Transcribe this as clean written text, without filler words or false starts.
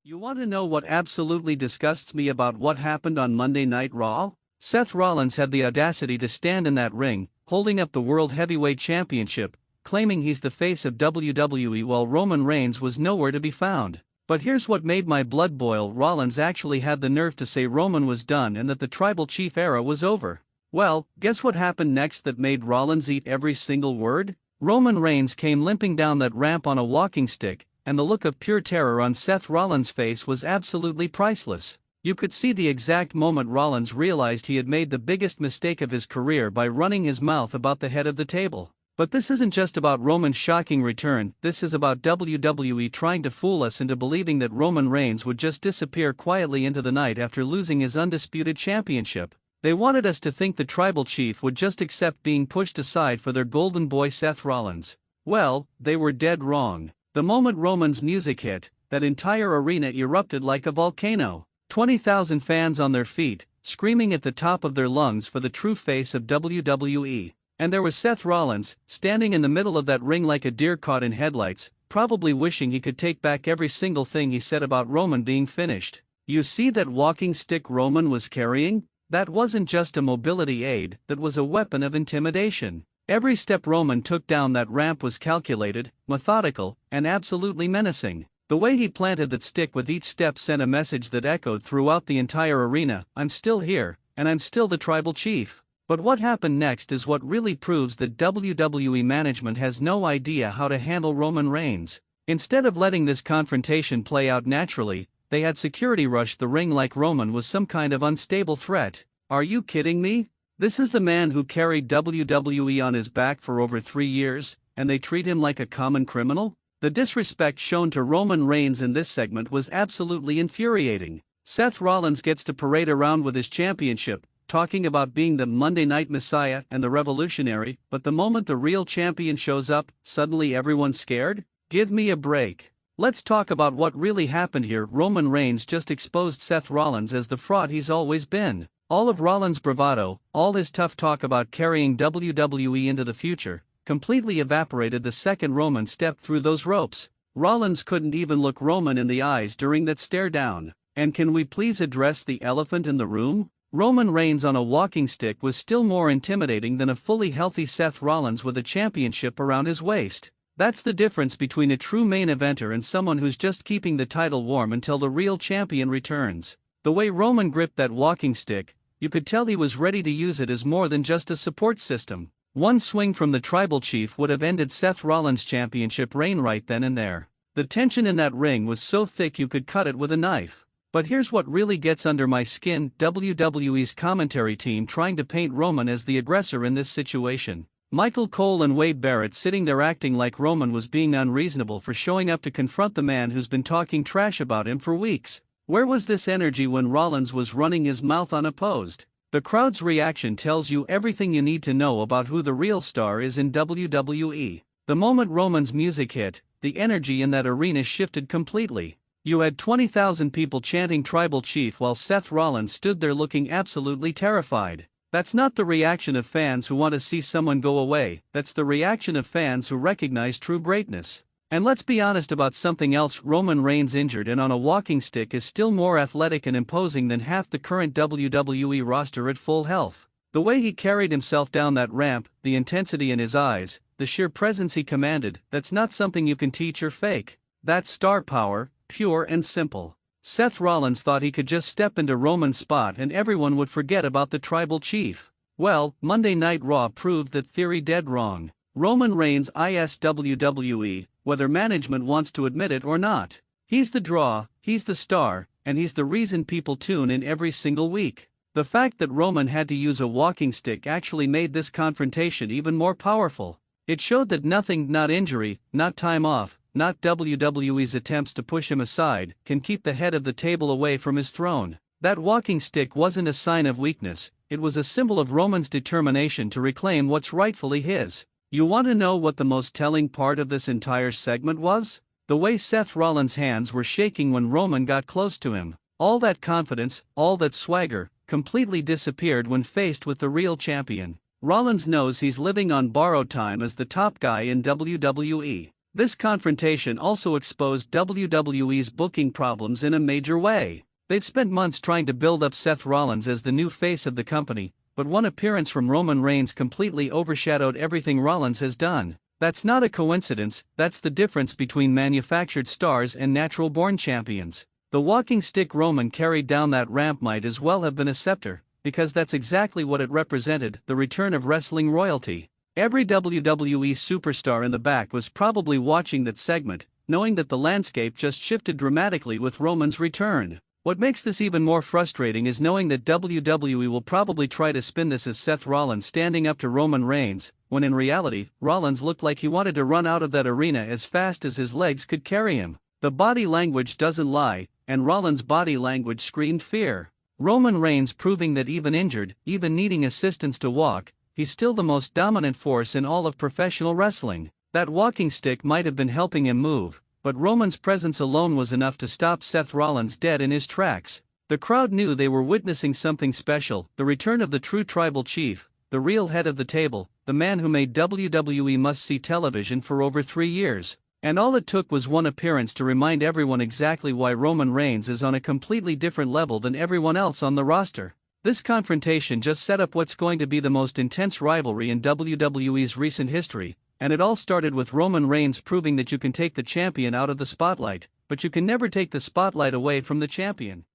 You want to know what absolutely disgusts me about what happened on Monday Night Raw? Seth Rollins had the audacity to stand in that ring, holding up the World Heavyweight Championship, claiming he's the face of WWE while Roman Reigns was nowhere to be found. But here's what made my blood boil: Rollins actually had the nerve to say Roman was done and that the Tribal Chief era was over. Well, guess what happened next that made Rollins eat every single word? Roman Reigns came limping down that ramp on a walking stick, and the look of pure terror on Seth Rollins' face was absolutely priceless. You could see the exact moment Rollins realized he had made the biggest mistake of his career by running his mouth about the head of the table. But this isn't just about Roman's shocking return, this is about WWE trying to fool us into believing that Roman Reigns would just disappear quietly into the night after losing his undisputed championship. They wanted us to think the Tribal Chief would just accept being pushed aside for their golden boy Seth Rollins. Well, they were dead wrong. The moment Roman's music hit, that entire arena erupted like a volcano. 20,000 fans on their feet, screaming at the top of their lungs for the true face of WWE. And there was Seth Rollins, standing in the middle of that ring like a deer caught in headlights, probably wishing he could take back every single thing he said about Roman being finished. You see that walking stick Roman was carrying? That wasn't just a mobility aid, that was a weapon of intimidation. Every step Roman took down that ramp was calculated, methodical, and absolutely menacing. The way he planted that stick with each step sent a message that echoed throughout the entire arena: I'm still here, and I'm still the Tribal Chief. But what happened next is what really proves that WWE management has no idea how to handle Roman Reigns. Instead of letting this confrontation play out naturally, they had security rush the ring like Roman was some kind of unstable threat. Are you kidding me? This is the man who carried WWE on his back for over 3 years, and they treat him like a common criminal? The disrespect shown to Roman Reigns in this segment was absolutely infuriating. Seth Rollins gets to parade around with his championship, talking about being the Monday Night Messiah and the Revolutionary, but the moment the real champion shows up, suddenly everyone's scared? Give me a break. Let's talk about what really happened here. Roman Reigns just exposed Seth Rollins as the fraud he's always been. All of Rollins' bravado, all his tough talk about carrying WWE into the future, completely evaporated the second Roman stepped through those ropes. Rollins couldn't even look Roman in the eyes during that stare down. And can we please address the elephant in the room? Roman Reigns on a walking stick was still more intimidating than a fully healthy Seth Rollins with a championship around his waist. That's the difference between a true main eventer and someone who's just keeping the title warm until the real champion returns. The way Roman gripped that walking stick, you could tell he was ready to use it as more than just a support system. One swing from the Tribal Chief would have ended Seth Rollins' championship reign right then and there. The tension in that ring was so thick you could cut it with a knife. But here's what really gets under my skin: WWE's commentary team trying to paint Roman as the aggressor in this situation. Michael Cole and Wade Barrett sitting there acting like Roman was being unreasonable for showing up to confront the man who's been talking trash about him for weeks. Where was this energy when Rollins was running his mouth unopposed? The crowd's reaction tells you everything you need to know about who the real star is in WWE. The moment Roman's music hit, the energy in that arena shifted completely. You had 20,000 people chanting Tribal Chief while Seth Rollins stood there looking absolutely terrified. That's not the reaction of fans who want to see someone go away, that's the reaction of fans who recognize true greatness. And let's be honest about something else: Roman Reigns injured and on a walking stick is still more athletic and imposing than half the current WWE roster at full health. The way he carried himself down that ramp, the intensity in his eyes, the sheer presence he commanded, that's not something you can teach or fake. That's star power, pure and simple. Seth Rollins thought he could just step into Roman's spot and everyone would forget about the Tribal Chief. Well, Monday Night Raw proved that theory dead wrong. Roman Reigns is WWE, whether management wants to admit it or not. He's the draw, he's the star, and he's the reason people tune in every single week. The fact that Roman had to use a walking stick actually made this confrontation even more powerful. It showed that nothing, not injury, not time off, not WWE's attempts to push him aside, can keep the head of the table away from his throne. That walking stick wasn't a sign of weakness, it was a symbol of Roman's determination to reclaim what's rightfully his. You want to know what the most telling part of this entire segment was? The way Seth Rollins' hands were shaking when Roman got close to him. All that confidence, all that swagger, completely disappeared when faced with the real champion. Rollins knows he's living on borrowed time as the top guy in WWE. This confrontation also exposed WWE's booking problems in a major way. They've spent months trying to build up Seth Rollins as the new face of the company, but one appearance from Roman Reigns completely overshadowed everything Rollins has done. That's not a coincidence, that's the difference between manufactured stars and natural-born champions. The walking stick Roman carried down that ramp might as well have been a scepter, because that's exactly what it represented, the return of wrestling royalty. Every WWE superstar in the back was probably watching that segment, knowing that the landscape just shifted dramatically with Roman's return. What makes this even more frustrating is knowing that WWE will probably try to spin this as Seth Rollins standing up to Roman Reigns, when in reality, Rollins looked like he wanted to run out of that arena as fast as his legs could carry him. The body language doesn't lie, and Rollins' body language screamed fear. Roman Reigns proving that even injured, even needing assistance to walk, he's still the most dominant force in all of professional wrestling. That walking stick might have been helping him move, but Roman's presence alone was enough to stop Seth Rollins dead in his tracks. The crowd knew they were witnessing something special, the return of the true tribal chief, the real head of the table, the man who made WWE must-see television for over 3 years. And all it took was one appearance to remind everyone exactly why Roman Reigns is on a completely different level than everyone else on the roster. This confrontation just set up what's going to be the most intense rivalry in WWE's recent history, and it all started with Roman Reigns proving that you can take the champion out of the spotlight, but you can never take the spotlight away from the champion.